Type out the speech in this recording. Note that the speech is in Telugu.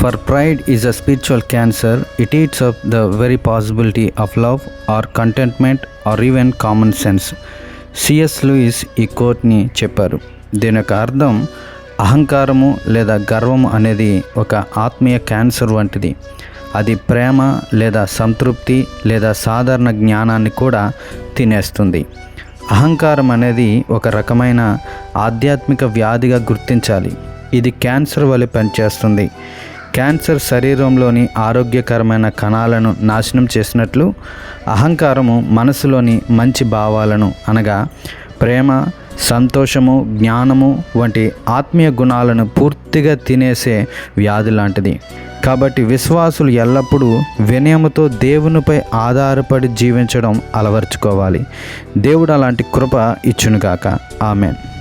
For pride is a spiritual cancer. It eats up the very possibility of love or contentment or even common sense. CS Lewis ఈ కోట్ని చెప్పారు. దీని యొక్క అర్థం అహంకారము లేదా గర్వము అనేది ఒక ఆత్మీయ క్యాన్సర్ వంటిది. అది ప్రేమ లేదా సంతృప్తి లేదా సాధారణ జ్ఞానాన్ని కూడా తినేస్తుంది. అహంకారం అనేది ఒక రకమైన ఆధ్యాత్మిక వ్యాధిగా గుర్తించాలి. ఇది క్యాన్సర్ వలె పనిచేస్తుంది. క్యాన్సర్ శరీరంలోని ఆరోగ్యకరమైన కణాలను నాశనం చేసినట్లు అహంకారము మనసులోని మంచి భావాలను అనగా ప్రేమ, సంతోషము, జ్ఞానము వంటి ఆత్మీయ గుణాలను పూర్తిగా తినేసే వ్యాధి లాంటిది. కాబట్టి విశ్వాసులు ఎల్లప్పుడూ వినయముతో దేవునిపై ఆధారపడి జీవించడం అలవర్చుకోవాలి. దేవుడు అలాంటి కృప ఇచ్చునుగాక. ఆమెన్.